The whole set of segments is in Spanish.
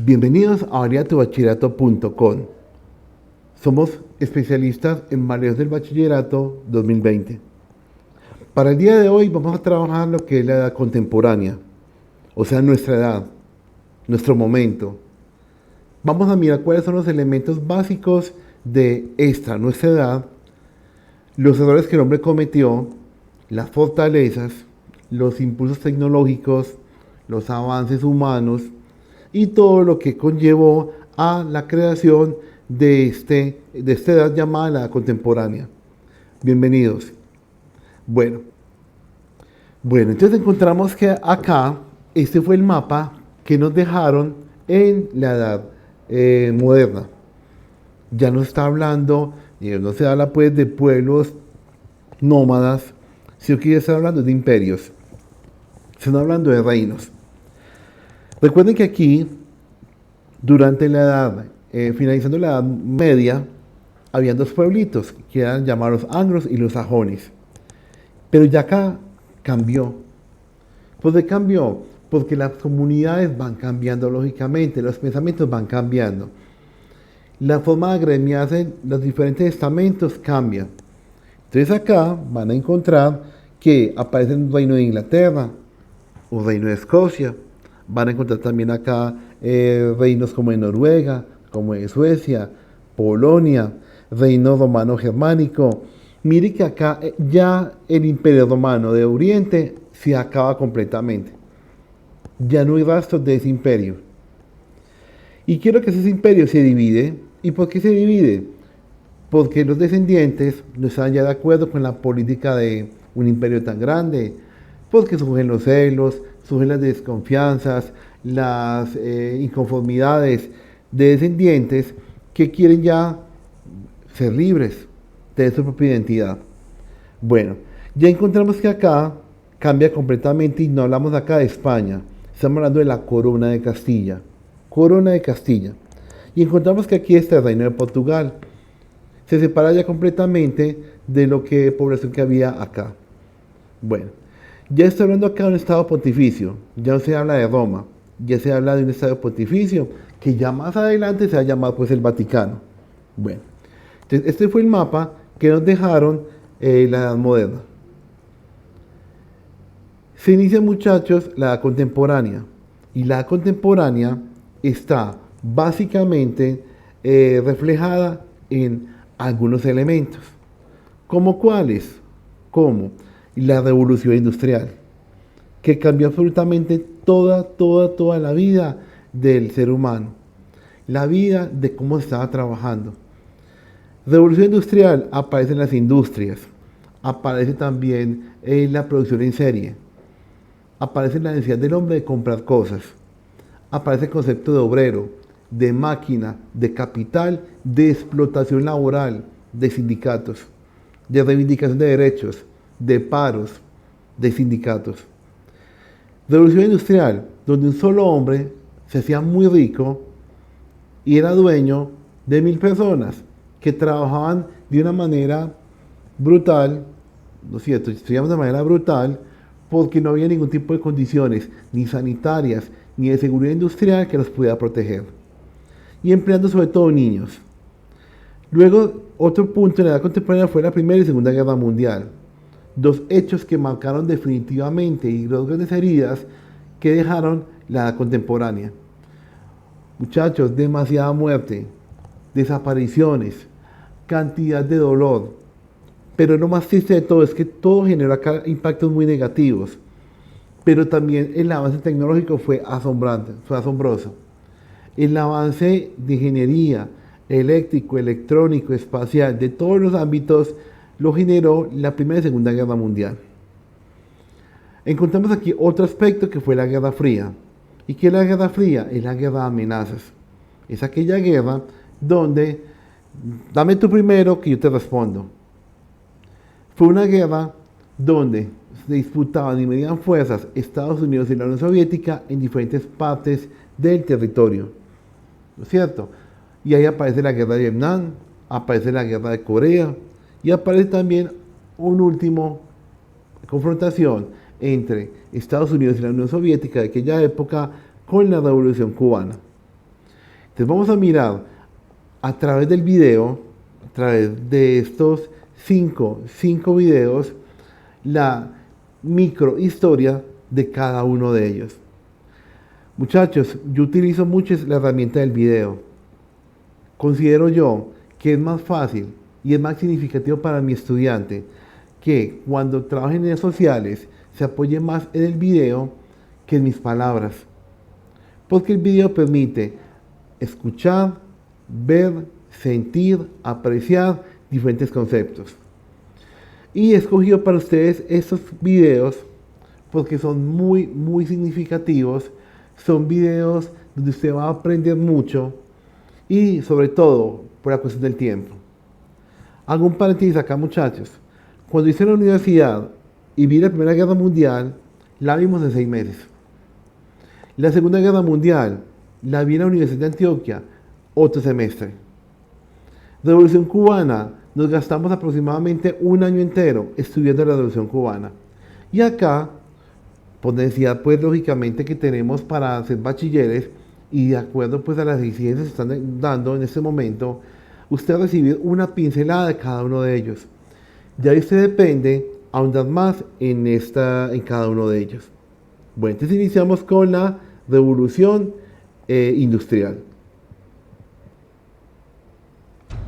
Bienvenidos a bachillerato.com. Somos especialistas en manejo del bachillerato 2020. Para el día de hoy vamos a trabajar lo que es la edad contemporánea, o sea, nuestra edad, nuestro momento. Vamos a mirar cuáles son los elementos básicos de nuestra edad, los errores que el hombre cometió, las fortalezas, los impulsos tecnológicos, los avances humanos y todo lo que conllevó a la creación de esta edad llamada la edad contemporánea. Bienvenidos. Bueno, entonces encontramos que acá, este fue el mapa que nos dejaron en la edad moderna. Ya no está hablando, no se habla pues de pueblos nómadas, sino que ya está hablando de imperios. Se está hablando de reinos. Recuerden que aquí, durante la edad, finalizando la Edad Media, habían dos pueblitos que eran llamados los anglos y los sajones. Pero ya acá cambió. ¿Por qué cambió? Porque las comunidades van cambiando lógicamente, los pensamientos van cambiando. La forma de agremiarse en los diferentes estamentos cambia. Entonces acá van a encontrar que aparece un reino de Inglaterra, un reino de Escocia. Van a encontrar también acá reinos como de Noruega, como de Suecia, Polonia, reino romano germánico. Mire que acá ya el imperio romano de Oriente se acaba completamente. Ya no hay rastros de ese imperio. Y quiero que ese imperio se divide. ¿Y por qué se divide? Porque los descendientes no están ya de acuerdo con la política de un imperio tan grande, porque surgen los celos, surgen las desconfianzas, las inconformidades de descendientes que quieren ya ser libres, tener su propia identidad. Bueno, ya encontramos que acá cambia completamente y no hablamos acá de España, estamos hablando de la corona de Castilla. Corona de Castilla. Y encontramos que aquí está el reino de Portugal. Se separa ya completamente de lo que población que había acá. Bueno, ya estoy hablando acá de un estado pontificio, ya no se habla de Roma, ya se habla de un estado pontificio que ya más adelante se va a llamar pues el Vaticano. Bueno, entonces este fue el mapa que nos dejaron la Edad Moderna. Se inicia, muchachos, la Edad Contemporánea, y la Edad Contemporánea está básicamente reflejada en algunos elementos. ¿Cómo cuáles? Como la revolución industrial, que cambió absolutamente toda la vida del ser humano, la vida de cómo se estaba trabajando. Revolución industrial, aparecen las industrias, aparece también la producción en serie, aparece la necesidad del hombre de comprar cosas, aparece el concepto de obrero, de máquina, de capital, de explotación laboral, de sindicatos, de reivindicación de derechos, de paros, de sindicatos. Revolución industrial, donde un solo hombre se hacía muy rico y era dueño de 1000 personas que trabajaban de una manera brutal, ¿no es cierto? Estudiaban de manera brutal porque no había ningún tipo de condiciones, ni sanitarias, ni de seguridad industrial que los pudiera proteger. Y empleando sobre todo niños. Luego, otro punto en la edad contemporánea fue la Primera y Segunda Guerra Mundial. Dos hechos que marcaron definitivamente y dos grandes heridas que dejaron la edad contemporánea. Muchachos, demasiada muerte, desapariciones, cantidad de dolor. Pero lo más triste de todo es que todo generó acá impactos muy negativos. Pero también el avance tecnológico fue asombrante, fue asombroso. El avance de ingeniería, eléctrico, electrónico, espacial, de todos los ámbitos, lo generó la Primera y Segunda Guerra Mundial. Encontramos aquí otro aspecto que fue la Guerra Fría. ¿Y qué es la Guerra Fría? Es la guerra de amenazas. Es aquella guerra donde, dame tú primero que yo te respondo. Fue una guerra donde se disputaban y medían fuerzas Estados Unidos y la Unión Soviética en diferentes partes del territorio. ¿No es cierto? Y ahí aparece la guerra de Vietnam, aparece la guerra de Corea y aparece también una última confrontación entre Estados Unidos y la Unión Soviética de aquella época con la Revolución Cubana. Entonces vamos a mirar a través del video, a través de estos cinco videos, la microhistoria de cada uno de ellos. Muchachos, yo utilizo mucho la herramienta del video. Considero yo que es más fácil y es más significativo para mi estudiante que cuando trabaje en redes sociales se apoye más en el video que en mis palabras. Porque el video permite escuchar, ver, sentir, apreciar diferentes conceptos. Y he escogido para ustedes estos videos porque son muy significativos. Son videos donde usted va a aprender mucho y sobre todo por la cuestión del tiempo. Hago un paréntesis acá, muchachos. Cuando hice la universidad y vi la Primera Guerra Mundial, la vimos en 6 meses. La Segunda Guerra Mundial la vi en la Universidad de Antioquia, otro semestre. Revolución Cubana, nos gastamos aproximadamente un año entero estudiando la Revolución Cubana. Y acá, por necesidad, pues lógicamente que tenemos para ser bachilleres y de acuerdo pues a las exigencias que están dando en este momento, usted va a recibir una pincelada de cada uno de ellos. Ya usted depende ahondar más en cada uno de ellos. Bueno, entonces iniciamos con la Revolución Industrial.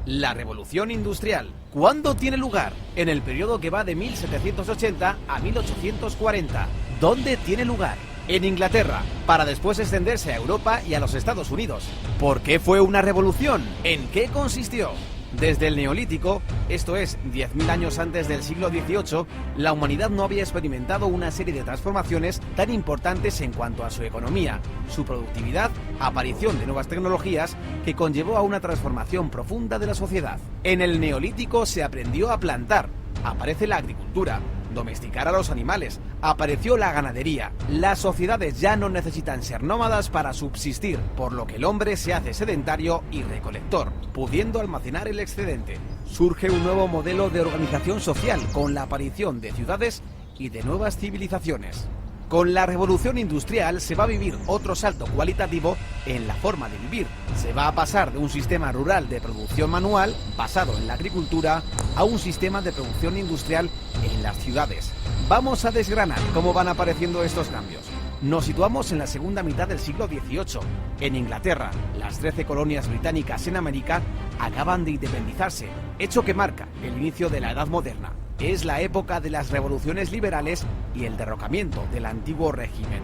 La Revolución Industrial. ¿Cuándo tiene lugar? En el periodo que va de 1780 a 1840. ¿Dónde tiene lugar? En Inglaterra, para después extenderse a Europa y a los Estados Unidos. ¿Por qué fue una revolución? ¿En qué consistió? Desde el Neolítico, esto es, 10.000 años antes del siglo XVIII, la humanidad no había experimentado una serie de transformaciones tan importantes en cuanto a su economía, su productividad, aparición de nuevas tecnologías, que conllevó a una transformación profunda de la sociedad. En el Neolítico se aprendió a plantar, aparece la agricultura, domesticar a los animales, apareció la ganadería. Las sociedades ya no necesitan ser nómadas para subsistir, por lo que el hombre se hace sedentario y recolector, pudiendo almacenar el excedente. Surge un nuevo modelo de organización social con la aparición de ciudades y de nuevas civilizaciones. Con la revolución industrial se va a vivir otro salto cualitativo en la forma de vivir. Se va a pasar de un sistema rural de producción manual, basado en la agricultura, a un sistema de producción industrial en las ciudades. Vamos a desgranar cómo van apareciendo estos cambios. Nos situamos en la segunda mitad del siglo XVIII. En Inglaterra, las 13 colonias británicas en América acaban de independizarse, hecho que marca el inicio de la Edad Moderna. Es la época de las revoluciones liberales y el derrocamiento del antiguo régimen.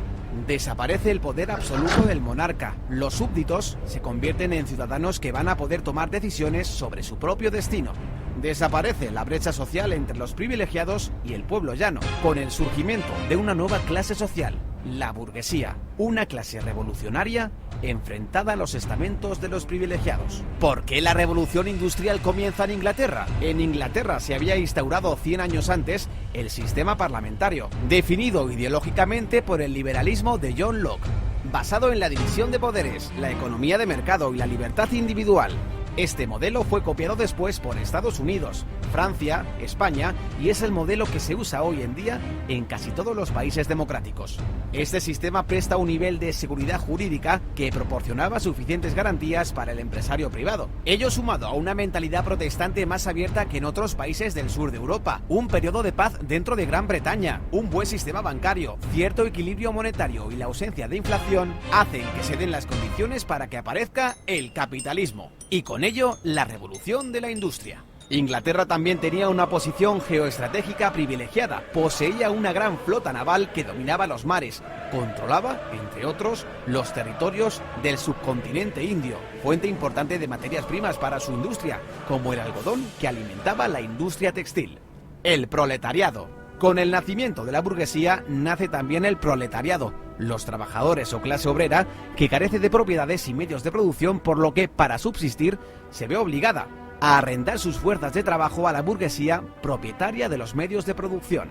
Desaparece el poder absoluto del monarca. Los súbditos se convierten en ciudadanos que van a poder tomar decisiones sobre su propio destino. Desaparece la brecha social entre los privilegiados y el pueblo llano, con el surgimiento de una nueva clase social, la burguesía, una clase revolucionaria enfrentada a los estamentos de los privilegiados. ¿Por qué la revolución industrial comienza en Inglaterra? En Inglaterra se había instaurado 100 años antes el sistema parlamentario, definido ideológicamente por el liberalismo de John Locke, basado en la división de poderes, la economía de mercado y la libertad individual. Este modelo fue copiado después por Estados Unidos, Francia, España y es el modelo que se usa hoy en día en casi todos los países democráticos. Este sistema presta un nivel de seguridad jurídica que proporcionaba suficientes garantías para el empresario privado. Ello sumado a una mentalidad protestante más abierta que en otros países del sur de Europa, un periodo de paz dentro de Gran Bretaña, un buen sistema bancario, cierto equilibrio monetario y la ausencia de inflación hacen que se den las condiciones para que aparezca el capitalismo. Y con ello, la revolución de la industria. Inglaterra también tenía una posición geoestratégica privilegiada, poseía una gran flota naval que dominaba los mares, controlaba, entre otros, los territorios del subcontinente indio, fuente importante de materias primas para su industria, como el algodón que alimentaba la industria textil. El proletariado. Con el nacimiento de la burguesía nace también el proletariado, los trabajadores o clase obrera que carece de propiedades y medios de producción, por lo que para subsistir se ve obligada a arrendar sus fuerzas de trabajo a la burguesía propietaria de los medios de producción.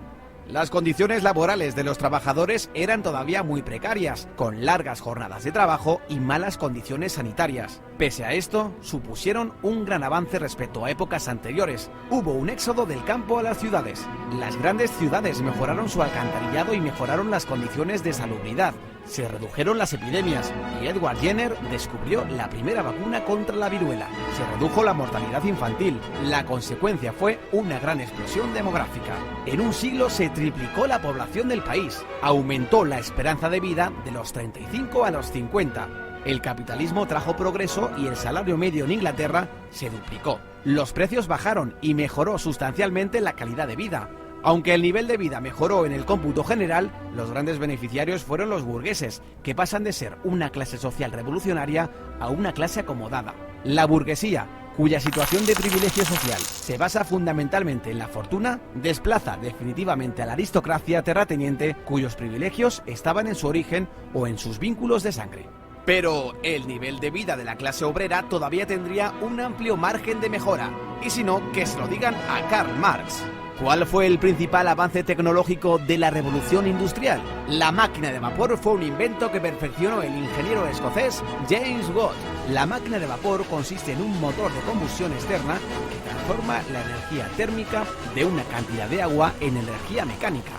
Las condiciones laborales de los trabajadores eran todavía muy precarias, con largas jornadas de trabajo y malas condiciones sanitarias. Pese a esto, supusieron un gran avance respecto a épocas anteriores. Hubo un éxodo del campo a las ciudades. Las grandes ciudades mejoraron su alcantarillado y mejoraron las condiciones de salubridad. se redujeron las epidemias y Edward Jenner descubrió la primera vacuna contra la viruela. Se redujo la mortalidad infantil. La consecuencia fue una gran explosión demográfica. En un siglo se triplicó la población del país. Aumentó la esperanza de vida de los 35 a los 50. El capitalismo trajo progreso y el salario medio en Inglaterra se duplicó. Los precios bajaron y mejoró sustancialmente la calidad de vida. Aunque el nivel de vida mejoró en el cómputo general, los grandes beneficiarios fueron los burgueses, que pasan de ser una clase social revolucionaria a una clase acomodada. La burguesía, cuya situación de privilegio social se basa fundamentalmente en la fortuna, desplaza definitivamente a la aristocracia terrateniente, cuyos privilegios estaban en su origen o en sus vínculos de sangre. Pero el nivel de vida de la clase obrera todavía tendría un amplio margen de mejora, y si no, que se lo digan a Karl Marx. ¿Cuál fue el principal avance tecnológico de la revolución industrial? La máquina de vapor fue un invento que perfeccionó el ingeniero escocés James Watt. La máquina de vapor consiste en un motor de combustión externa que transforma la energía térmica de una cantidad de agua en energía mecánica.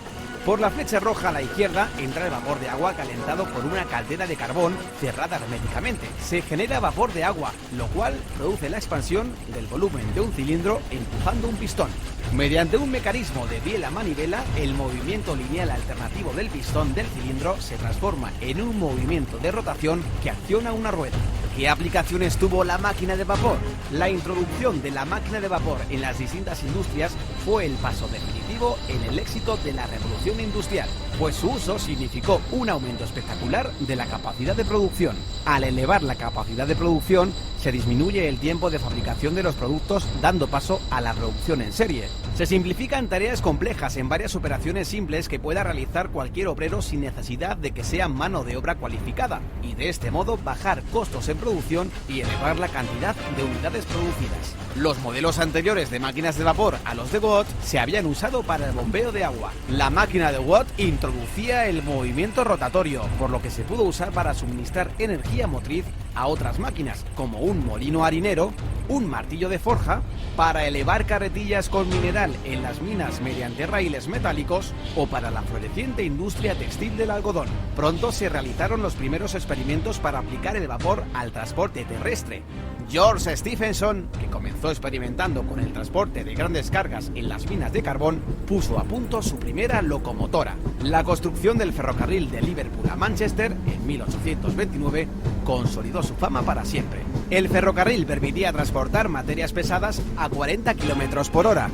Por la flecha roja a la izquierda entra el vapor de agua calentado por una caldera de carbón cerrada herméticamente. Se genera vapor de agua, lo cual produce la expansión del volumen de un cilindro empujando un pistón. Mediante un mecanismo de biela a manivela, el movimiento lineal alternativo del pistón del cilindro se transforma en un movimiento de rotación que acciona una rueda. ¿Qué aplicaciones tuvo la máquina de vapor? La introducción de la máquina de vapor en las distintas industrias fue el paso definitivo en el éxito de la revolución industrial, pues su uso significó un aumento espectacular de la capacidad de producción. Al elevar la capacidad de producción, se disminuye el tiempo de fabricación de los productos, dando paso a la producción en serie. Se simplifican tareas complejas en varias operaciones simples que pueda realizar cualquier obrero sin necesidad de que sea mano de obra cualificada, y de este modo bajar costos en producción y elevar la cantidad de unidades producidas. Los modelos anteriores de máquinas de vapor a los de Watt se habían usado para el bombeo de agua. La máquina de Watt introducía el movimiento rotatorio, por lo que se pudo usar para suministrar energía motriz a otras máquinas, como un molino harinero, un martillo de forja, para elevar carretillas con mineral en las minas mediante raíles metálicos o para la floreciente industria textil del algodón. Pronto se realizaron los primeros experimentos para aplicar el vapor al transporte terrestre. George Stephenson, que comenzó experimentando con el transporte de grandes cargas en las minas de carbón, puso a punto su primera locomotora. La construcción del ferrocarril de Liverpool a Manchester en 1829 consolidó su fama para siempre. El ferrocarril permitía transportar materias pesadas a 40 km por hora,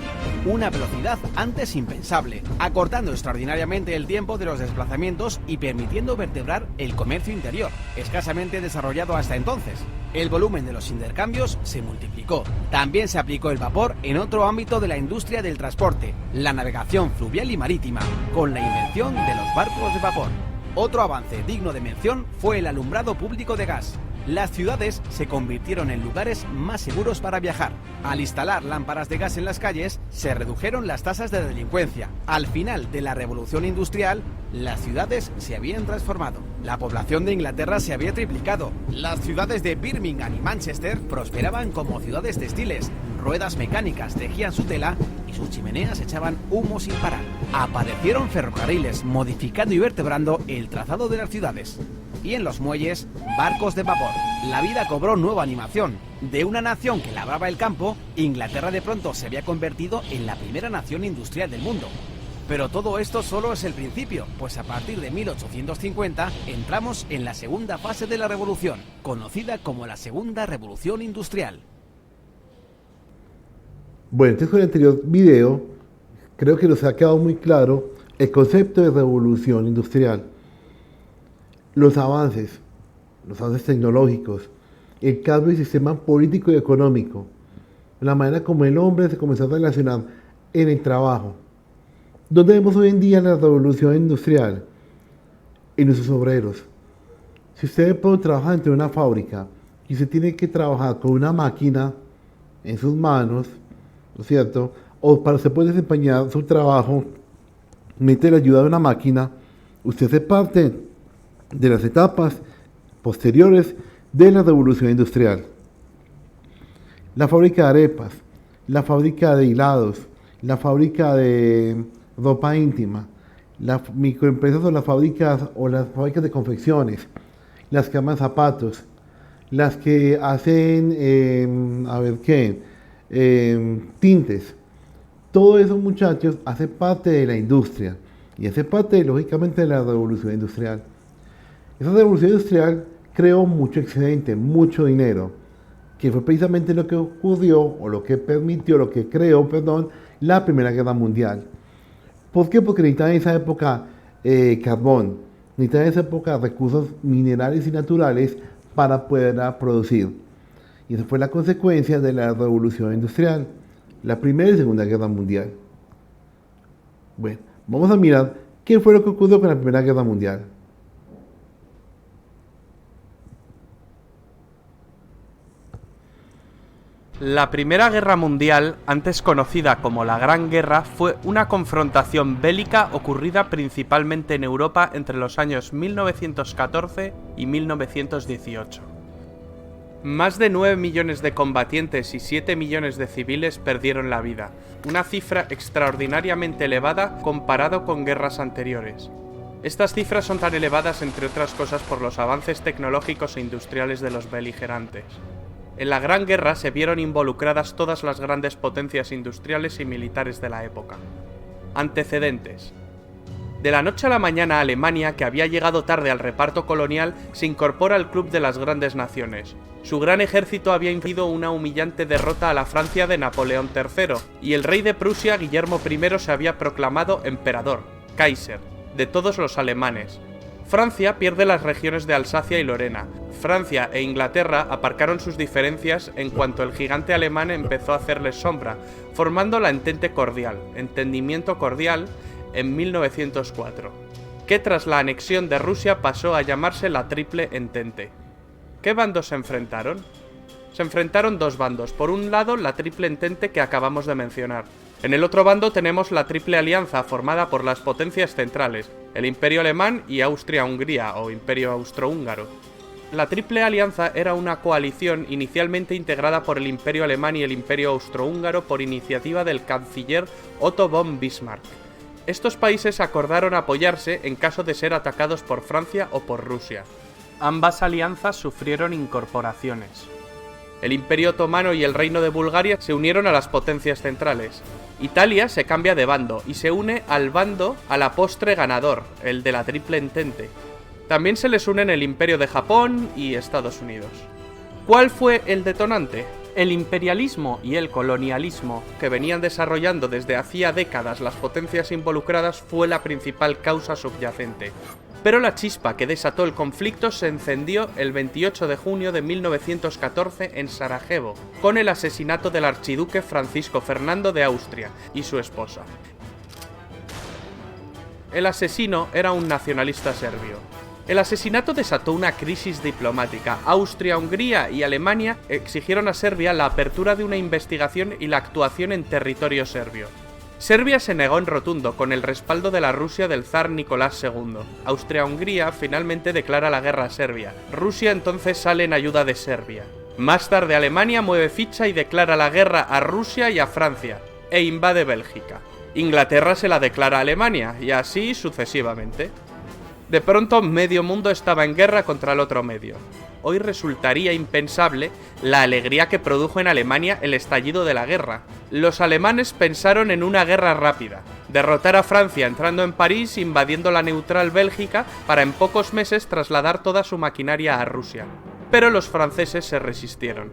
una velocidad antes impensable, acortando extraordinariamente el tiempo de los desplazamientos y permitiendo vertebrar el comercio interior, escasamente desarrollado hasta entonces. El volumen de los intercambios se multiplicó. También se aplicó el vapor en otro ámbito de la industria del transporte, la navegación fluvial y marítima, con la invención de los barcos de vapor. Otro avance digno de mención fue el alumbrado público de gas. Las ciudades se convirtieron en lugares más seguros para viajar. Al instalar lámparas de gas en las calles, se redujeron las tasas de delincuencia. Al final de la revolución industrial, las ciudades se habían transformado. La población de Inglaterra se había triplicado. Las ciudades de Birmingham y Manchester prosperaban como ciudades textiles. Ruedas mecánicas tejían su tela y sus chimeneas echaban humo sin parar. Aparecieron ferrocarriles, modificando y vertebrando el trazado de las ciudades. Y en los muelles, barcos de vapor. La vida cobró nueva animación. De una nación que labraba el campo, Inglaterra de pronto se había convertido en la primera nación industrial del mundo. Pero todo esto solo es el principio, pues a partir de 1850 entramos en la segunda fase de la revolución, conocida como la Segunda Revolución Industrial. Bueno, entonces con el anterior video, creo que nos ha quedado muy claro el concepto de revolución industrial. Los avances tecnológicos, el cambio del sistema político y económico, la manera como el hombre se comenzó a relacionar en el trabajo. ¿Dónde vemos hoy en día la revolución industrial? En nuestros obreros. Si usted puede trabajar dentro de una fábrica y se tiene que trabajar con una máquina en sus manos, ¿no es cierto? O para usted puede desempeñar su trabajo mediante la ayuda de una máquina, usted se parte de las etapas posteriores de la revolución industrial. La fábrica de arepas, la fábrica de hilados, la fábrica de ropa íntima, Las microempresas o las fábricas de confecciones, las que aman zapatos, las que hacen, tintes. Todo eso, muchachos, hace parte de la industria y hace parte, lógicamente, de la revolución industrial. Esa revolución industrial creó mucho excedente, mucho dinero, que fue precisamente lo que ocurrió, o lo que permitió, lo que creó, perdón, la Primera Guerra Mundial. ¿Por qué? Porque necesitaban en esa época carbón, necesitaban en esa época recursos minerales y naturales para poder producir. Y esa fue la consecuencia de la revolución industrial, la Primera y Segunda Guerra Mundial. Bueno, vamos a mirar qué fue lo que ocurrió con la Primera Guerra Mundial. La Primera Guerra Mundial, antes conocida como la Gran Guerra, fue una confrontación bélica ocurrida principalmente en Europa entre los años 1914 y 1918. Más de 9 millones de combatientes y 7 millones de civiles perdieron la vida, una cifra extraordinariamente elevada comparado con guerras anteriores. Estas cifras son tan elevadas, entre otras cosas, por los avances tecnológicos e industriales de los beligerantes. En la Gran Guerra se vieron involucradas todas las grandes potencias industriales y militares de la época. Antecedentes. De la noche a la mañana, Alemania, que había llegado tarde al reparto colonial, se incorpora al club de las grandes naciones. Su gran ejército había infligido una humillante derrota a la Francia de Napoleón III, y el rey de Prusia, Guillermo I, se había proclamado emperador, Kaiser, de todos los alemanes. Francia pierde las regiones de Alsacia y Lorena. Francia e Inglaterra aparcaron sus diferencias en cuanto el gigante alemán empezó a hacerles sombra, formando la Entente Cordial, Entendimiento Cordial, en 1904, que tras la anexión de Rusia pasó a llamarse la Triple Entente. ¿Qué bandos se enfrentaron? Se enfrentaron dos bandos. Por un lado, la Triple Entente que acabamos de mencionar. En el otro bando tenemos la Triple Alianza, formada por las potencias centrales, el Imperio Alemán y Austria-Hungría, o Imperio Austrohúngaro. La Triple Alianza era una coalición inicialmente integrada por el Imperio Alemán y el Imperio Austrohúngaro por iniciativa del canciller Otto von Bismarck. Estos países acordaron apoyarse en caso de ser atacados por Francia o por Rusia. Ambas alianzas sufrieron incorporaciones. El Imperio Otomano y el Reino de Bulgaria se unieron a las potencias centrales. Italia se cambia de bando y se une al bando a la postre ganador, el de la Triple Entente. También se les unen el Imperio de Japón y Estados Unidos. ¿Cuál fue el detonante? El imperialismo y el colonialismo, que venían desarrollando desde hacía décadas las potencias involucradas, fue la principal causa subyacente. Pero la chispa que desató el conflicto se encendió el 28 de junio de 1914 en Sarajevo, con el asesinato del archiduque Francisco Fernando de Austria y su esposa. El asesino era un nacionalista serbio. El asesinato desató una crisis diplomática. Austria, Hungría y Alemania exigieron a Serbia la apertura de una investigación y la actuación en territorio serbio. Serbia se negó en rotundo, con el respaldo de la Rusia del zar Nicolás II. Austria-Hungría finalmente declara la guerra a Serbia. Rusia entonces sale en ayuda de Serbia. Más tarde Alemania mueve ficha y declara la guerra a Rusia y a Francia, e invade Bélgica. Inglaterra se la declara a Alemania, y así sucesivamente. De pronto medio mundo estaba en guerra contra el otro medio. Hoy resultaría impensable la alegría que produjo en Alemania el estallido de la guerra. Los alemanes pensaron en una guerra rápida, derrotar a Francia entrando en París, invadiendo la neutral Bélgica, para en pocos meses trasladar toda su maquinaria a Rusia. Pero los franceses se resistieron.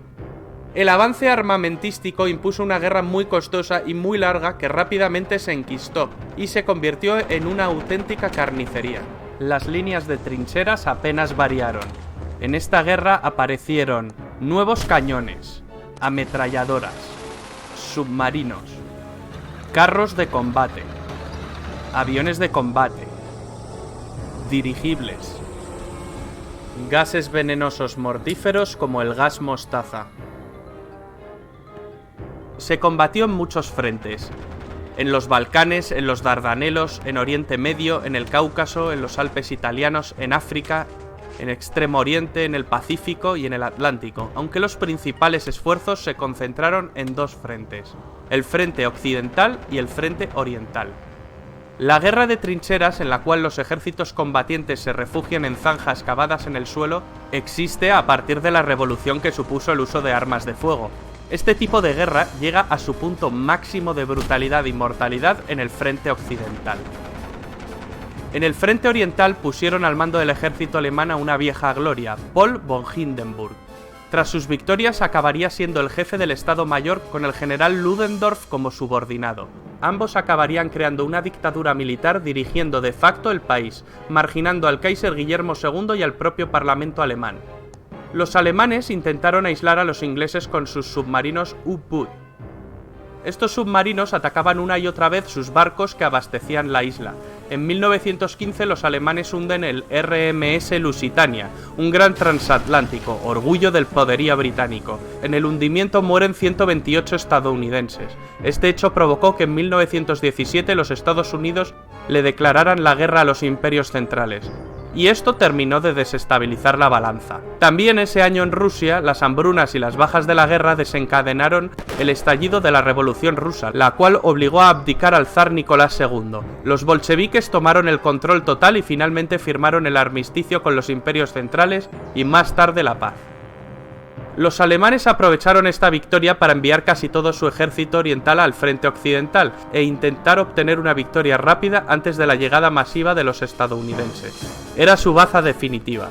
El avance armamentístico impuso una guerra muy costosa y muy larga que rápidamente se enquistó y se convirtió en una auténtica carnicería. Las líneas de trincheras apenas variaron. En esta guerra aparecieron nuevos cañones, ametralladoras, submarinos, carros de combate, aviones de combate, dirigibles, gases venenosos mortíferos como el gas mostaza. Se combatió en muchos frentes. En los Balcanes, en los Dardanelos, en Oriente Medio, en el Cáucaso, en los Alpes italianos, en África, en Extremo Oriente, en el Pacífico y en el Atlántico, aunque los principales esfuerzos se concentraron en dos frentes, el frente occidental y el frente oriental. La guerra de trincheras, en la cual los ejércitos combatientes se refugian en zanjas cavadas en el suelo, existe a partir de la revolución que supuso el uso de armas de fuego. Este tipo de guerra llega a su punto máximo de brutalidad y mortalidad en el frente occidental. En el frente oriental pusieron al mando del ejército alemán a una vieja gloria, Paul von Hindenburg. Tras sus victorias acabaría siendo el jefe del Estado Mayor con el general Ludendorff como subordinado. Ambos acabarían creando una dictadura militar dirigiendo de facto el país, marginando al Kaiser Guillermo II y al propio Parlamento alemán. Los alemanes intentaron aislar a los ingleses con sus submarinos U-Boot. Estos submarinos atacaban una y otra vez sus barcos que abastecían la isla. En 1915 los alemanes hunden el RMS Lusitania, un gran transatlántico, orgullo del poderío británico. En el hundimiento mueren 128 estadounidenses. Este hecho provocó que en 1917 los Estados Unidos le declararan la guerra a los imperios centrales. Y esto terminó de desestabilizar la balanza. También ese año en Rusia, las hambrunas y las bajas de la guerra desencadenaron el estallido de la Revolución Rusa, la cual obligó a abdicar al zar Nicolás II. Los bolcheviques tomaron el control total y finalmente firmaron el armisticio con los imperios centrales y más tarde la paz. Los alemanes aprovecharon esta victoria para enviar casi todo su ejército oriental al frente occidental e intentar obtener una victoria rápida antes de la llegada masiva de los estadounidenses. Era su baza definitiva.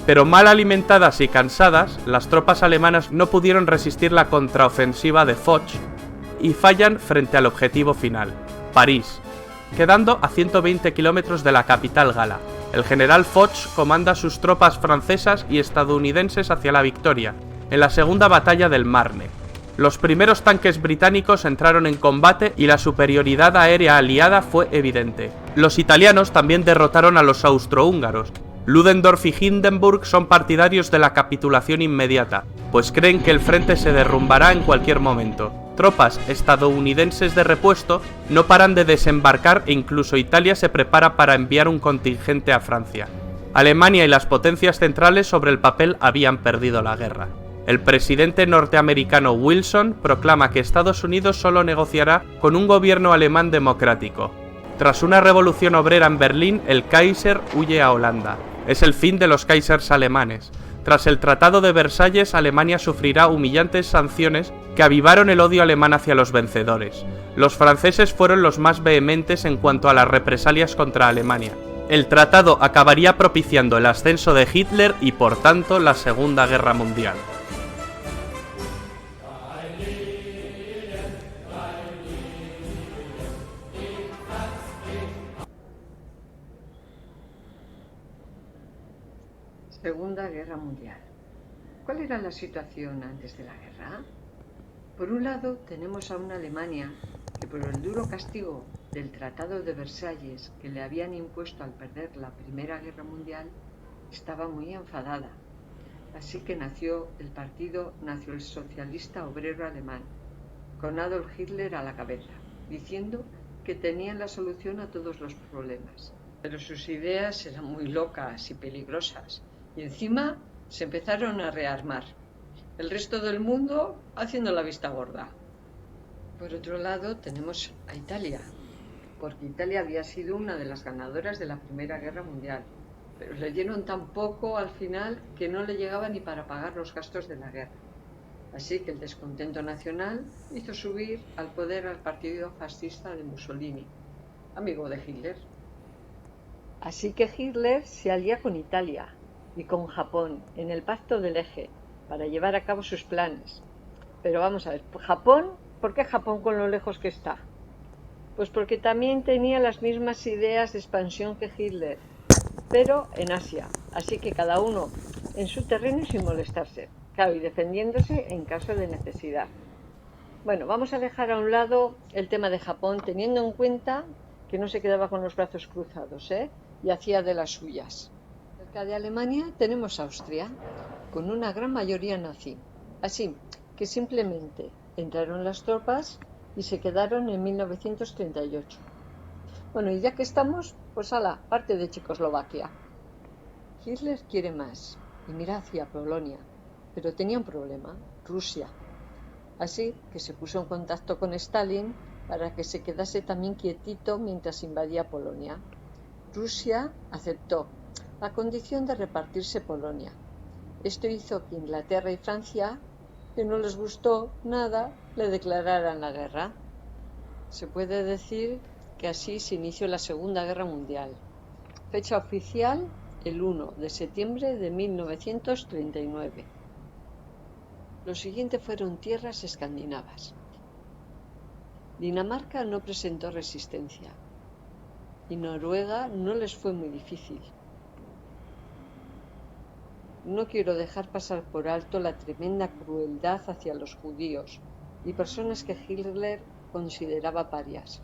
Pero mal alimentadas y cansadas, las tropas alemanas no pudieron resistir la contraofensiva de Foch y fallan frente al objetivo final, París, quedando a 120 kilómetros de la capital gala. El general Foch comanda sus tropas francesas y estadounidenses hacia la victoria, en la segunda batalla del Marne. Los primeros tanques británicos entraron en combate y la superioridad aérea aliada fue evidente. Los italianos también derrotaron a los austrohúngaros. Ludendorff y Hindenburg son partidarios de la capitulación inmediata, pues creen que el frente se derrumbará en cualquier momento. Tropas estadounidenses de repuesto no paran de desembarcar e incluso Italia se prepara para enviar un contingente a Francia. Alemania y las potencias centrales sobre el papel habían perdido la guerra. El presidente norteamericano Wilson proclama que Estados Unidos solo negociará con un gobierno alemán democrático. Tras una revolución obrera en Berlín, el Kaiser huye a Holanda. Es el fin de los Kaisers alemanes. Tras el Tratado de Versalles, Alemania sufrirá humillantes sanciones que avivaron el odio alemán hacia los vencedores. Los franceses fueron los más vehementes en cuanto a las represalias contra Alemania. El tratado acabaría propiciando el ascenso de Hitler y, por tanto, la Segunda Guerra Mundial. Segunda Guerra Mundial. ¿Cuál era la situación antes de la guerra? Por un lado, tenemos a una Alemania que por el duro castigo del Tratado de Versalles que le habían impuesto al perder la Primera Guerra Mundial, estaba muy enfadada. Así que nació el Partido Nacionalsocialista Obrero Alemán, con Adolf Hitler a la cabeza, diciendo que tenían la solución a todos los problemas. Pero sus ideas eran muy locas y peligrosas. Y encima se empezaron a rearmar. El resto del mundo haciendo la vista gorda. Por otro lado tenemos a Italia, porque Italia había sido una de las ganadoras de la Primera Guerra Mundial, pero le dieron tan poco al final que no le llegaba ni para pagar los gastos de la guerra. Así que el descontento nacional hizo subir al poder al partido fascista de Mussolini, amigo de Hitler. Así que Hitler se alía con Italia y con Japón en el Pacto del Eje para llevar a cabo sus planes. Pero vamos a ver, Japón, ¿por qué Japón con lo lejos que está? Pues porque también tenía las mismas ideas de expansión que Hitler, pero en Asia, así que cada uno en su terreno y sin molestarse, claro, y defendiéndose en caso de necesidad. Bueno, vamos a dejar a un lado el tema de Japón, teniendo en cuenta que no se quedaba con los brazos cruzados, y hacía de las suyas. Cerca de Alemania tenemos Austria, con una gran mayoría nazi. Así que simplemente entraron las tropas y se quedaron en 1938. Bueno, y ya que estamos, pues ala, parte de Checoslovaquia. Hitler quiere más y mira hacia Polonia, pero tenía un problema, Rusia. Así que se puso en contacto con Stalin para que se quedase también quietito mientras invadía Polonia. Rusia aceptó, a condición de repartirse Polonia. Esto hizo que Inglaterra y Francia, que no les gustó nada, le declararan la guerra. Se puede decir que así se inició la Segunda Guerra Mundial. Fecha oficial, el 1 de septiembre de 1939. Lo siguiente fueron tierras escandinavas. Dinamarca no presentó resistencia y Noruega no les fue muy difícil. No quiero dejar pasar por alto la tremenda crueldad hacia los judíos y personas que Hitler consideraba parias.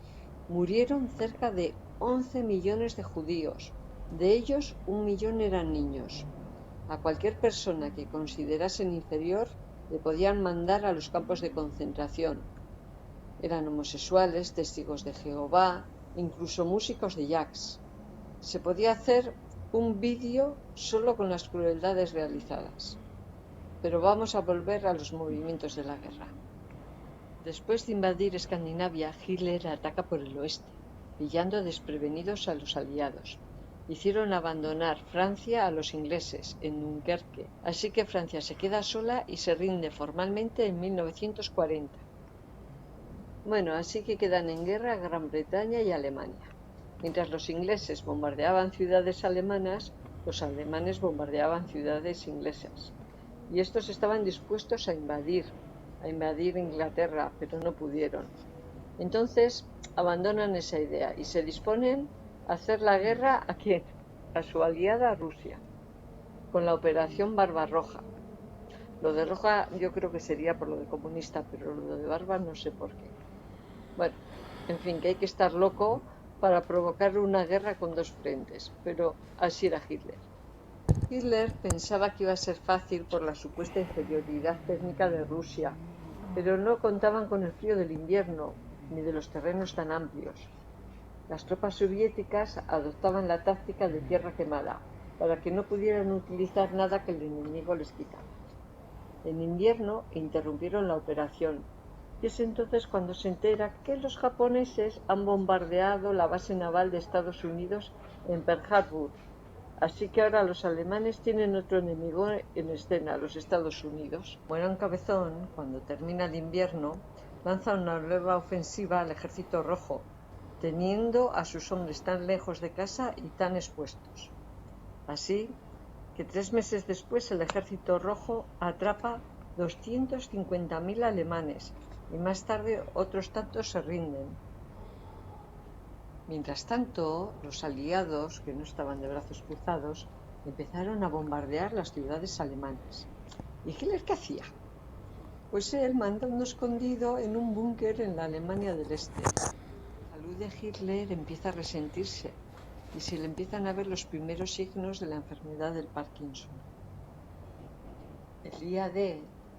Murieron cerca de 11 millones de judíos, de ellos 1 millón eran niños. A cualquier persona que considerasen inferior le podían mandar a los campos de concentración. Eran homosexuales, testigos de Jehová, incluso músicos de jazz. Se podía hacer un vídeo solo con las crueldades realizadas. Pero vamos a volver a los movimientos de la guerra. Después de invadir Escandinavia, Hitler ataca por el oeste, pillando desprevenidos a los aliados. Hicieron abandonar Francia a los ingleses en Dunkerque, así que Francia se queda sola y se rinde formalmente en 1940. Bueno, así que quedan en guerra Gran Bretaña y Alemania. Mientras los ingleses bombardeaban ciudades alemanas, los alemanes bombardeaban ciudades inglesas. Y estos estaban dispuestos a invadir Inglaterra, pero no pudieron. Entonces abandonan esa idea y se disponen a hacer la guerra ¿a quién? A su aliada Rusia, con la Operación Barbarroja. Lo de roja yo creo que sería por lo de comunista, pero lo de barba no sé por qué. Bueno, en fin, que hay que estar loco para provocar una guerra con dos frentes, pero así era Hitler. Hitler pensaba que iba a ser fácil por la supuesta inferioridad técnica de Rusia, pero no contaban con el frío del invierno, ni de los terrenos tan amplios. Las tropas soviéticas adoptaban la táctica de tierra quemada, para que no pudieran utilizar nada que el enemigo les quitara. En invierno interrumpieron la operación, y es entonces cuando se entera que los japoneses han bombardeado la base naval de Estados Unidos en Pearl Harbor. Así que ahora los alemanes tienen otro enemigo en escena, los Estados Unidos. Bueno, Cabezón, cuando termina el invierno, lanza una nueva ofensiva al Ejército Rojo, teniendo a sus hombres tan lejos de casa y tan expuestos. Así que 3 meses después el Ejército Rojo atrapa 250.000 alemanes y más tarde otros tantos se rinden. Mientras tanto, los aliados, que no estaban de brazos cruzados, empezaron a bombardear las ciudades alemanas. ¿Y Hitler qué hacía? Pues él mandando escondido en un búnker en la Alemania del Este. La salud de Hitler empieza a resentirse y se le empiezan a ver los primeros signos de la enfermedad del Parkinson. El día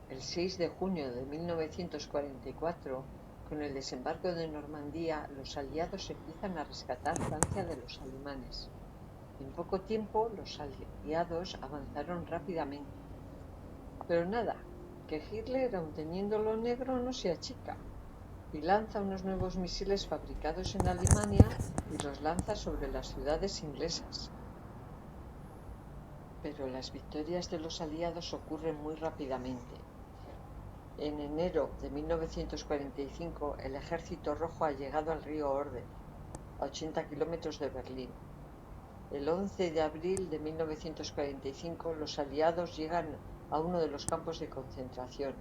el 6 de junio de 1944, con el desembarco de Normandía, los aliados empiezan a rescatar Francia de los alemanes. En poco tiempo, los aliados avanzaron rápidamente. Pero nada, que Hitler, aun teniéndolo negro, no se achica y lanza unos nuevos misiles fabricados en Alemania y los lanza sobre las ciudades inglesas. Pero las victorias de los aliados ocurren muy rápidamente. En enero de 1945, el Ejército Rojo ha llegado al río Oder, a 80 kilómetros de Berlín. El 11 de abril de 1945, los aliados llegan a uno de los campos de concentración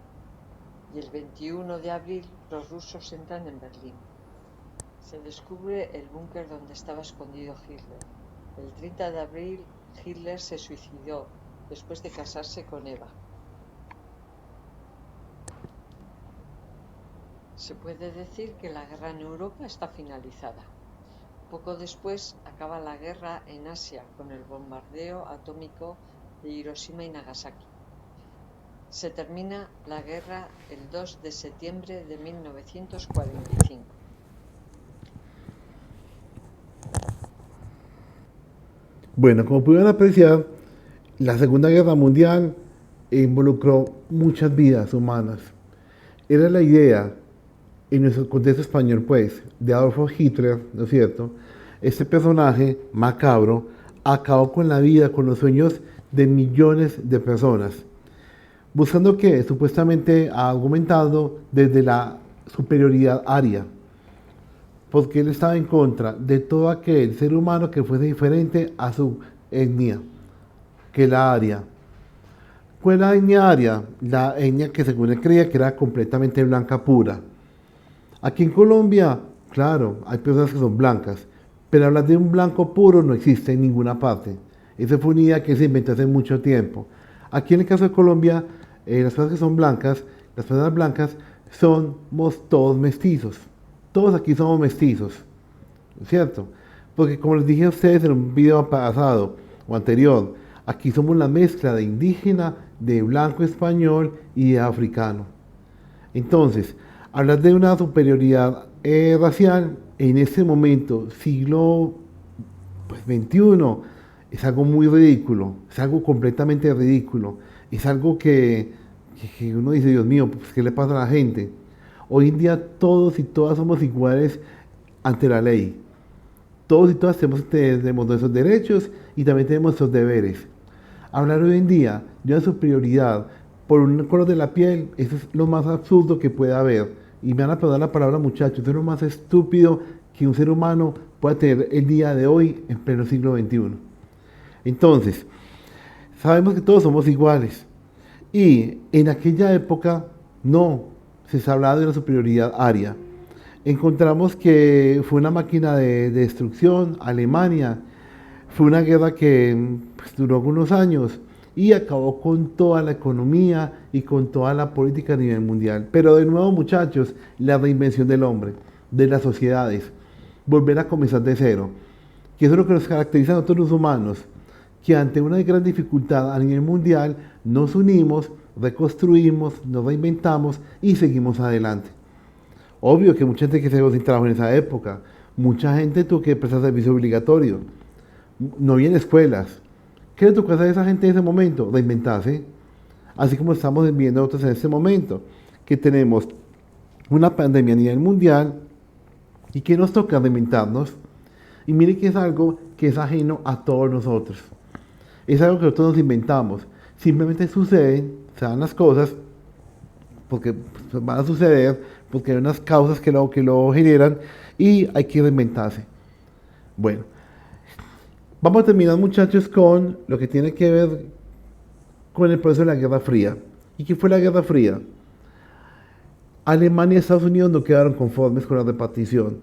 y el 21 de abril los rusos entran en Berlín. Se descubre el búnker donde estaba escondido Hitler. El 30 de abril, Hitler se suicidó después de casarse con Eva. Se puede decir que la guerra en Europa está finalizada. Poco después acaba la guerra en Asia con el bombardeo atómico de Hiroshima y Nagasaki. Se termina la guerra el 2 de septiembre de 1945. Bueno, como pudieron apreciar, la Segunda Guerra Mundial involucró muchas vidas humanas. Era la idea en nuestro contexto español, pues, de Adolfo Hitler, ¿no es cierto? Este personaje macabro acabó con la vida, con los sueños de millones de personas, buscando que supuestamente ha argumentado desde la superioridad aria, porque él estaba en contra de todo aquel ser humano que fuese diferente a su etnia, que la aria. ¿Cuál es la etnia aria? La etnia que según él creía que era completamente blanca pura. Aquí en Colombia, claro, hay personas que son blancas, pero hablar de un blanco puro no existe en ninguna parte. Esa fue una idea que se inventó hace mucho tiempo. Aquí en el caso de Colombia, las personas que son blancas, las personas blancas somos todos mestizos. Todos aquí somos mestizos, ¿cierto? Porque como les dije a ustedes en un video pasado o anterior, aquí somos la mezcla de indígena, de blanco español y de africano. Entonces, hablar de una superioridad racial en este momento, siglo XXI, es algo muy ridículo, es algo completamente ridículo, es algo que uno dice, Dios mío, pues, ¿qué le pasa a la gente? Hoy en día todos y todas somos iguales ante la ley. Todos y todas tenemos nuestros derechos y también tenemos nuestros deberes. Hablar hoy en día de una superioridad por un color de la piel, eso es lo más absurdo que puede haber. Y me van a perdonar la palabra, muchachos, eso es lo más estúpido que un ser humano pueda tener el día de hoy en pleno siglo XXI. Entonces, sabemos que todos somos iguales. Y en aquella época no se hablaba de una superioridad aria. Encontramos que fue una máquina de destrucción, Alemania. Fue una guerra que pues, duró algunos años y acabó con toda la economía y con toda la política a nivel mundial. Pero de nuevo, muchachos, la reinvención del hombre, de las sociedades, volver a comenzar de cero, que eso es lo que nos caracteriza a nosotros los humanos, que ante una gran dificultad a nivel mundial nos unimos, reconstruimos, nos reinventamos y seguimos adelante. Obvio que mucha gente que se quedó sin trabajo en esa época, mucha gente tuvo que prestar servicio obligatorio, no había escuelas. ¿Qué le tocó hacer a esa gente en ese momento? Reinventarse. Así como estamos viendo nosotros en este momento, que tenemos una pandemia a nivel mundial y que nos toca reinventarnos. Y mire que es algo que es ajeno a todos nosotros. Es algo que nosotros nos inventamos. Simplemente suceden, se dan las cosas, porque pues, van a suceder, porque hay unas causas que lo generan y hay que reinventarse. Bueno, vamos a terminar, muchachos, con lo que tiene que ver con el proceso de la Guerra Fría. ¿Y qué fue la Guerra Fría? Alemania y Estados Unidos no quedaron conformes con la repartición.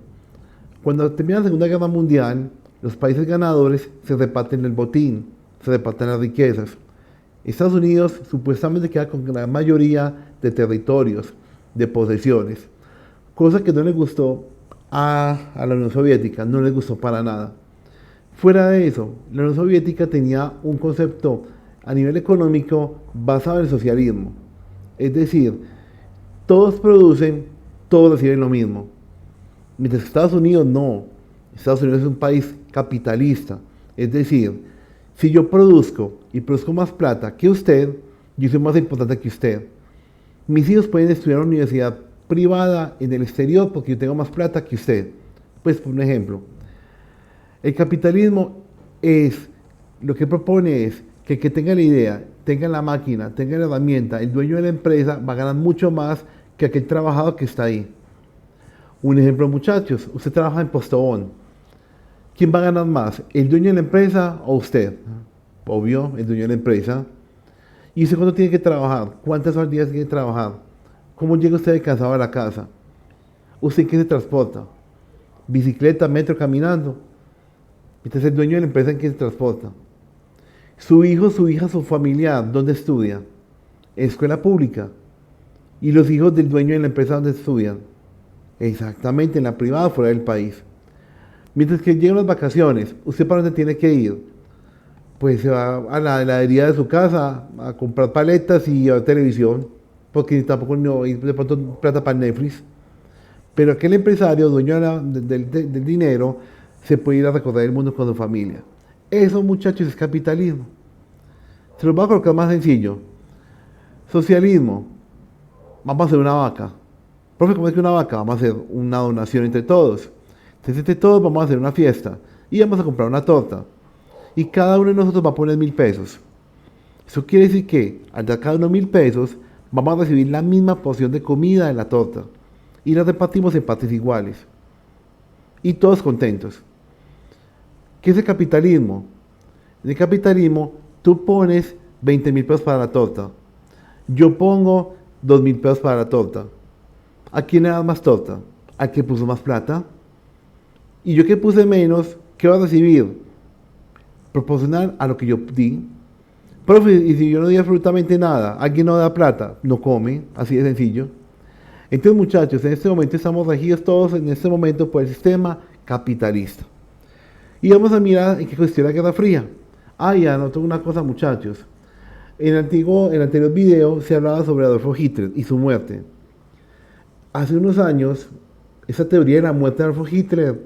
Cuando termina la Segunda Guerra Mundial, los países ganadores se reparten el botín, se reparten las riquezas. Estados Unidos supuestamente queda con la mayoría de territorios, de posesiones, cosa que no le gustó a la Unión Soviética, no le gustó para nada. Fuera de eso, la Unión Soviética tenía un concepto a nivel económico basado en el socialismo. Es decir, todos producen, todos reciben lo mismo. Mientras que Estados Unidos no. Estados Unidos es un país capitalista. Es decir, si yo produzco y produzco más plata que usted, yo soy más importante que usted. Mis hijos pueden estudiar en una universidad privada en el exterior porque yo tengo más plata que usted. Pues por un ejemplo. El capitalismo lo que propone es que el que tenga la idea, tenga la máquina, tenga la herramienta, el dueño de la empresa va a ganar mucho más que aquel trabajador que está ahí. Un ejemplo, muchachos, usted trabaja en Postobón. ¿Quién va a ganar más? ¿El dueño de la empresa o usted? Obvio, el dueño de la empresa. ¿Y usted cuándo tiene que trabajar? ¿Cuántas horas al día tiene que trabajar? ¿Cómo llega usted cansado a la casa? ¿Usted en qué se transporta? ¿Bicicleta, metro, caminando? Entonces el dueño de la empresa, ¿en qué se transporta? Su hijo, su hija, su familiar, ¿dónde estudia? Escuela pública. ¿Y los hijos del dueño de la empresa dónde estudian? Exactamente, en la privada, fuera del país. Mientras que llegan las vacaciones, ¿usted para dónde tiene que ir? Pues se va a la heladería de su casa a comprar paletas y a ver televisión, porque tampoco no hay de pronto plata para Netflix. Pero aquel empresario, dueño del dinero, se puede ir a recorrer el mundo con su familia. Eso, muchachos, es capitalismo. Se lo voy a colocar más sencillo. Socialismo. Vamos a hacer una vaca. Profe, ¿cómo es que una vaca? Vamos a hacer una donación entre todos. Entonces, entre todos vamos a hacer una fiesta y vamos a comprar una torta. Y cada uno de nosotros va a poner 1.000 pesos. Eso quiere decir que al dar cada uno 1.000 pesos, vamos a recibir la misma porción de comida de la torta. Y la repartimos en partes iguales. Y todos contentos. ¿Qué es el capitalismo? En el capitalismo, tú pones 20.000 pesos para la torta. Yo pongo 2.000 pesos para la torta. ¿A quién le das más torta? ¿Al que puso más plata? Y yo que puse menos, ¿qué va a recibir? Proporcional a lo que yo di. Profe, y si yo no di absolutamente nada, alguien no da plata, no come, así de sencillo. Entonces, muchachos, en este momento estamos regidos todos en este momento por el sistema capitalista. Y vamos a mirar en qué consistió la Guerra Fría. Ya noto una cosa, muchachos. En el anterior video se hablaba sobre Adolfo Hitler y su muerte. Hace unos años, esa teoría de la muerte de Adolfo Hitler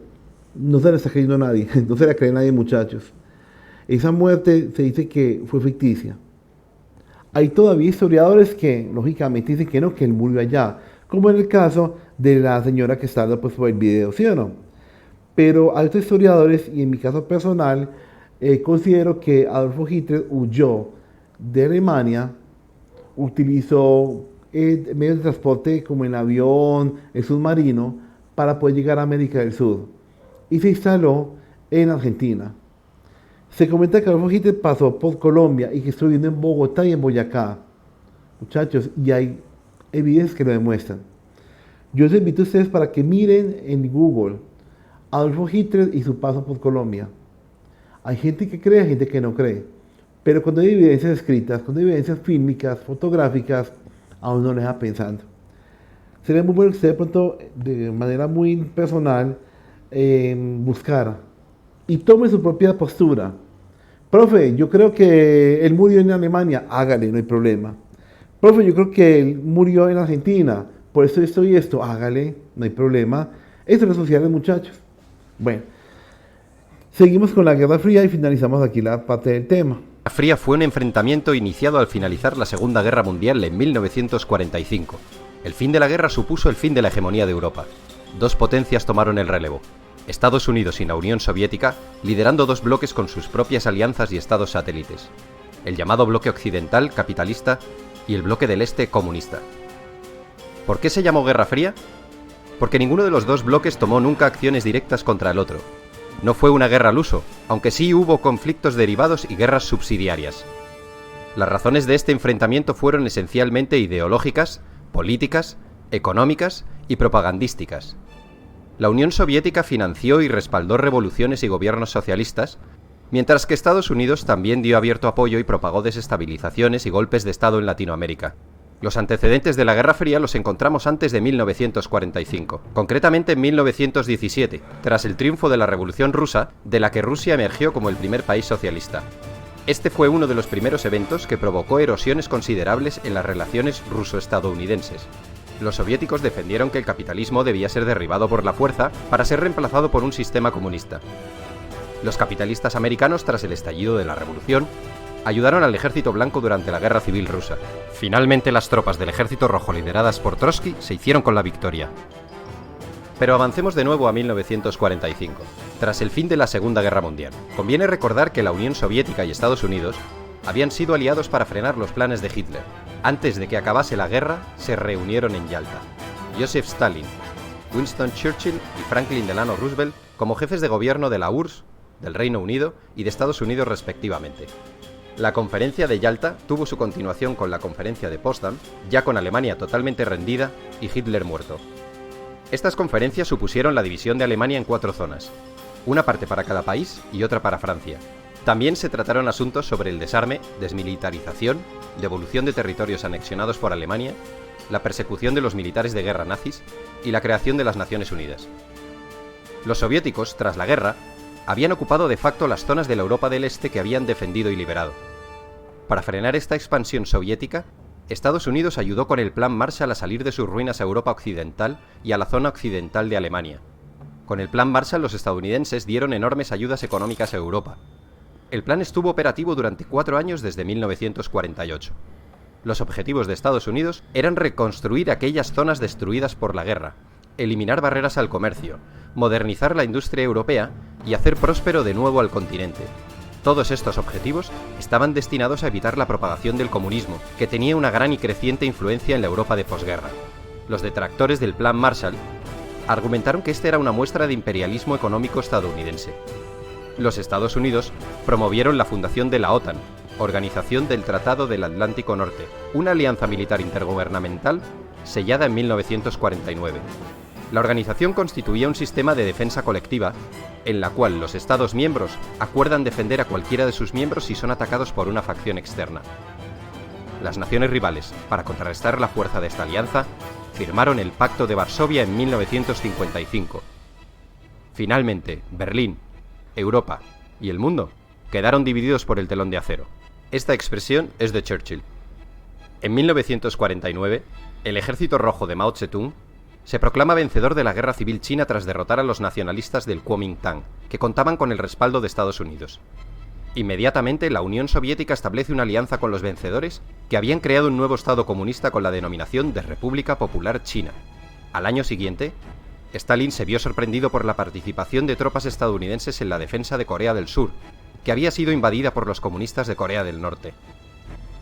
no se la está creyendo nadie, no se la cree nadie, muchachos. Esa muerte se dice que fue ficticia. Hay todavía historiadores que, lógicamente, dicen que no, que él murió allá, como en el caso de la señora que está pues, por el video, ¿sí o no? Pero hay otros historiadores, y en mi caso personal, considero que Adolfo Hitler huyó de Alemania, utilizó medios de transporte como el avión, el submarino, para poder llegar a América del Sur, y se instaló en Argentina. Se comenta que Adolfo Hitler pasó por Colombia y que estuvo viviendo en Bogotá y en Boyacá. Muchachos, y hay evidencias que lo demuestran. Yo les invito a ustedes para que miren en Google Adolfo Hitler y su paso por Colombia. Hay gente que cree, hay gente que no cree. Pero cuando hay evidencias escritas, cuando hay evidencias fílmicas, fotográficas, a uno le deja pensando. Sería muy bueno que usted de pronto, de manera muy personal, buscara y tome su propia postura. Profe, yo creo que él murió en Alemania, hágale, no hay problema. Profe, yo creo que él murió en Argentina, por esto y esto, hágale, no hay problema. Esto es lo social, muchachos. Bueno, seguimos con la Guerra Fría y finalizamos aquí la parte del tema. La Guerra Fría fue un enfrentamiento iniciado al finalizar la Segunda Guerra Mundial en 1945. El fin de la guerra supuso el fin de la hegemonía de Europa. Dos potencias tomaron el relevo: Estados Unidos y la Unión Soviética, liderando dos bloques con sus propias alianzas y estados satélites: el llamado bloque occidental capitalista y el bloque del este comunista. ¿Por qué se llamó Guerra Fría? Porque ninguno de los dos bloques tomó nunca acciones directas contra el otro. No fue una guerra al uso, aunque sí hubo conflictos derivados y guerras subsidiarias. Las razones de este enfrentamiento fueron esencialmente ideológicas, políticas, económicas y propagandísticas. La Unión Soviética financió y respaldó revoluciones y gobiernos socialistas, mientras que Estados Unidos también dio abierto apoyo y propagó desestabilizaciones y golpes de Estado en Latinoamérica. Los antecedentes de la Guerra Fría los encontramos antes de 1945, concretamente en 1917, tras el triunfo de la Revolución Rusa, de la que Rusia emergió como el primer país socialista. Este fue uno de los primeros eventos que provocó erosiones considerables en las relaciones ruso-estadounidenses. Los soviéticos defendieron que el capitalismo debía ser derribado por la fuerza para ser reemplazado por un sistema comunista. Los capitalistas americanos, tras el estallido de la Revolución, ayudaron al Ejército Blanco durante la Guerra Civil Rusa. Finalmente, las tropas del Ejército Rojo lideradas por Trotsky se hicieron con la victoria. Pero avancemos de nuevo a 1945, tras el fin de la Segunda Guerra Mundial. Conviene recordar que la Unión Soviética y Estados Unidos habían sido aliados para frenar los planes de Hitler. Antes de que acabase la guerra, se reunieron en Yalta. Joseph Stalin, Winston Churchill y Franklin Delano Roosevelt como jefes de gobierno de la URSS, del Reino Unido y de Estados Unidos respectivamente. La conferencia de Yalta tuvo su continuación con la conferencia de Potsdam, ya con Alemania totalmente rendida y Hitler muerto. Estas conferencias supusieron la división de Alemania en 4 zonas, una parte para cada país y otra para Francia. También se trataron asuntos sobre el desarme, desmilitarización, devolución de territorios anexionados por Alemania, la persecución de los militares de guerra nazis y la creación de las Naciones Unidas. Los soviéticos, tras la guerra, habían ocupado de facto las zonas de la Europa del Este que habían defendido y liberado. Para frenar esta expansión soviética, Estados Unidos ayudó con el Plan Marshall a salir de sus ruinas a Europa occidental y a la zona occidental de Alemania. Con el Plan Marshall los estadounidenses dieron enormes ayudas económicas a Europa. El plan estuvo operativo durante 4 años desde 1948. Los objetivos de Estados Unidos eran reconstruir aquellas zonas destruidas por la guerra, eliminar barreras al comercio, modernizar la industria europea y hacer próspero de nuevo al continente. Todos estos objetivos estaban destinados a evitar la propagación del comunismo, que tenía una gran y creciente influencia en la Europa de posguerra. Los detractores del Plan Marshall argumentaron que este era una muestra de imperialismo económico estadounidense. Los Estados Unidos promovieron la fundación de la OTAN, Organización del Tratado del Atlántico Norte, una alianza militar intergubernamental sellada en 1949. La organización constituía un sistema de defensa colectiva en la cual los Estados miembros acuerdan defender a cualquiera de sus miembros si son atacados por una facción externa. Las naciones rivales, para contrarrestar la fuerza de esta alianza, firmaron el Pacto de Varsovia en 1955. Finalmente, Berlín, Europa y el mundo quedaron divididos por el telón de acero. Esta expresión es de Churchill. En 1949, el Ejército Rojo de Mao Zedong se proclama vencedor de la Guerra Civil China tras derrotar a los nacionalistas del Kuomintang, que contaban con el respaldo de Estados Unidos. Inmediatamente, la Unión Soviética establece una alianza con los vencedores, que habían creado un nuevo Estado comunista con la denominación de República Popular China. Al año siguiente, Stalin se vio sorprendido por la participación de tropas estadounidenses en la defensa de Corea del Sur, que había sido invadida por los comunistas de Corea del Norte.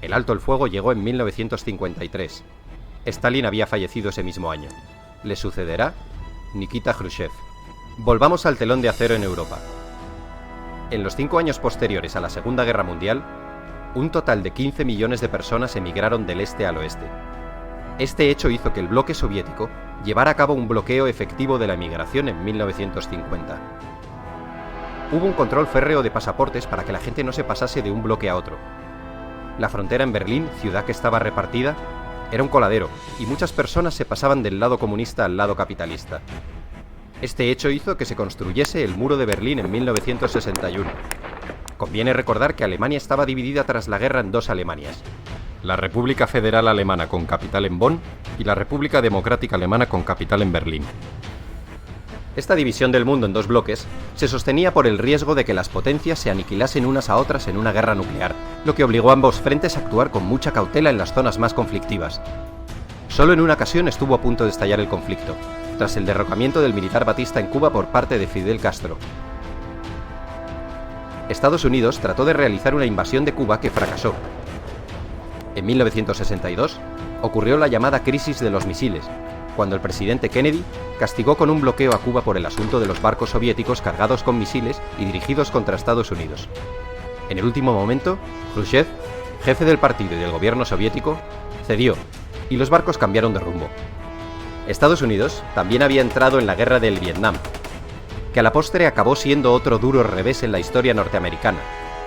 El alto el fuego llegó en 1953. Stalin había fallecido ese mismo año. Le sucederá Nikita Khrushchev. Volvamos al telón de acero en Europa. En los 5 años posteriores a la Segunda Guerra Mundial, un total de 15 millones de personas emigraron del este al oeste. Este hecho hizo que el bloque soviético llevara a cabo un bloqueo efectivo de la emigración en 1950. Hubo un control férreo de pasaportes para que la gente no se pasase de un bloque a otro. La frontera en Berlín, ciudad que estaba repartida, era un coladero, y muchas personas se pasaban del lado comunista al lado capitalista. Este hecho hizo que se construyese el Muro de Berlín en 1961. Conviene recordar que Alemania estaba dividida tras la guerra en dos Alemanias: la República Federal Alemana con capital en Bonn y la República Democrática Alemana con capital en Berlín. Esta división del mundo en dos bloques se sostenía por el riesgo de que las potencias se aniquilasen unas a otras en una guerra nuclear, lo que obligó a ambos frentes a actuar con mucha cautela en las zonas más conflictivas. Solo en una ocasión estuvo a punto de estallar el conflicto, tras el derrocamiento del militar Batista en Cuba por parte de Fidel Castro. Estados Unidos trató de realizar una invasión de Cuba que fracasó. En 1962 ocurrió la llamada crisis de los misiles, cuando el presidente Kennedy castigó con un bloqueo a Cuba por el asunto de los barcos soviéticos cargados con misiles y dirigidos contra Estados Unidos. En el último momento, Khrushchev, jefe del partido y del gobierno soviético, cedió, y los barcos cambiaron de rumbo. Estados Unidos también había entrado en la guerra del Vietnam, que a la postre acabó siendo otro duro revés en la historia norteamericana,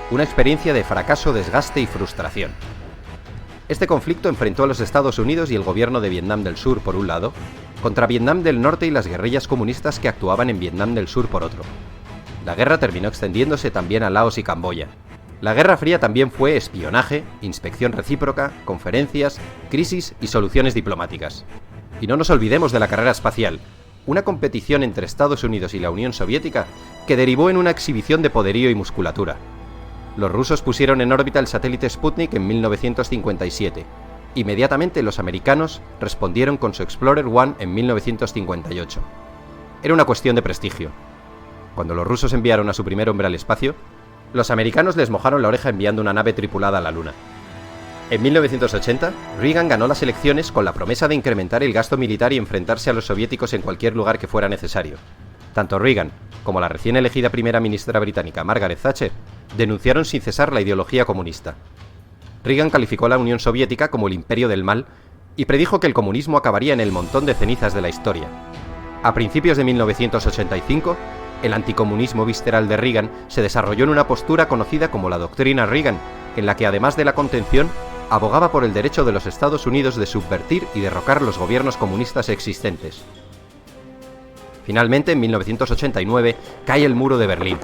una experiencia de fracaso, desgaste y frustración. Este conflicto enfrentó a los Estados Unidos y el gobierno de Vietnam del Sur por un lado, contra Vietnam del Norte y las guerrillas comunistas que actuaban en Vietnam del Sur por otro. La guerra terminó extendiéndose también a Laos y Camboya. La Guerra Fría también fue espionaje, inspección recíproca, conferencias, crisis y soluciones diplomáticas. Y no nos olvidemos de la carrera espacial, una competición entre Estados Unidos y la Unión Soviética que derivó en una exhibición de poderío y musculatura. Los rusos pusieron en órbita el satélite Sputnik en 1957. Inmediatamente los americanos respondieron con su Explorer 1 en 1958. Era una cuestión de prestigio. Cuando los rusos enviaron a su primer hombre al espacio, los americanos les mojaron la oreja enviando una nave tripulada a la Luna. En 1980, Reagan ganó las elecciones con la promesa de incrementar el gasto militar y enfrentarse a los soviéticos en cualquier lugar que fuera necesario. Tanto Reagan como la recién elegida primera ministra británica Margaret Thatcher denunciaron sin cesar la ideología comunista. Reagan calificó a la Unión Soviética como el imperio del mal y predijo que el comunismo acabaría en el montón de cenizas de la historia. A principios de 1985, el anticomunismo visceral de Reagan se desarrolló en una postura conocida como la doctrina Reagan, en la que además de la contención, abogaba por el derecho de los Estados Unidos de subvertir y derrocar los gobiernos comunistas existentes. Finalmente, en 1989, cae el muro de Berlín,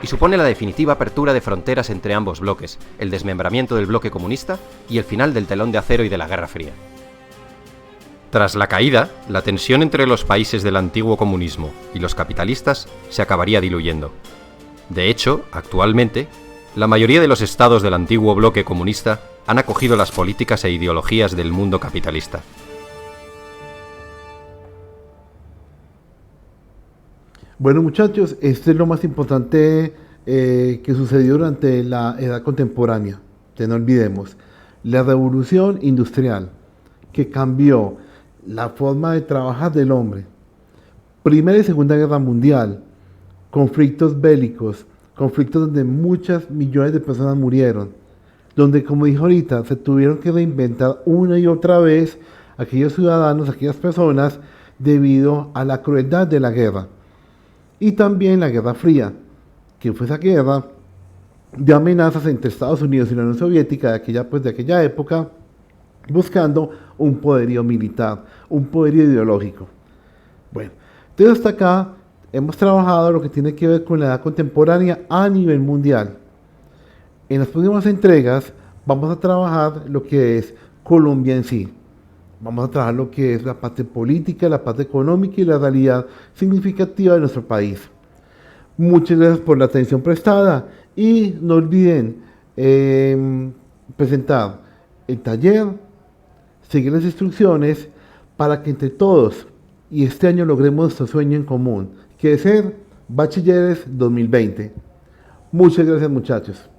y supone la definitiva apertura de fronteras entre ambos bloques, el desmembramiento del bloque comunista y el final del telón de acero y de la Guerra Fría. Tras la caída, la tensión entre los países del antiguo comunismo y los capitalistas se acabaría diluyendo. De hecho, actualmente, la mayoría de los estados del antiguo bloque comunista han acogido las políticas e ideologías del mundo capitalista. Bueno, muchachos, esto es lo más importante que sucedió durante la edad contemporánea. Que no olvidemos, la revolución industrial que cambió la forma de trabajar del hombre. Primera y Segunda Guerra Mundial, conflictos bélicos, conflictos donde muchas millones de personas murieron, donde, como dijo ahorita, se tuvieron que reinventar una y otra vez aquellos ciudadanos, aquellas personas, debido a la crueldad de la guerra. Y también la Guerra Fría, que fue esa guerra de amenazas entre Estados Unidos y la Unión Soviética de aquella época, buscando un poderío militar, un poderío ideológico. Bueno, entonces hasta acá hemos trabajado lo que tiene que ver con la edad contemporánea a nivel mundial. En las próximas entregas vamos a trabajar lo que es Colombia en sí. Vamos a trabajar lo que es la parte política, la parte económica y la realidad significativa de nuestro país. Muchas gracias por la atención prestada y no olviden presentar el taller, seguir las instrucciones para que entre todos y este año logremos nuestro sueño en común, que es ser Bachilleres 2020. Muchas gracias, muchachos.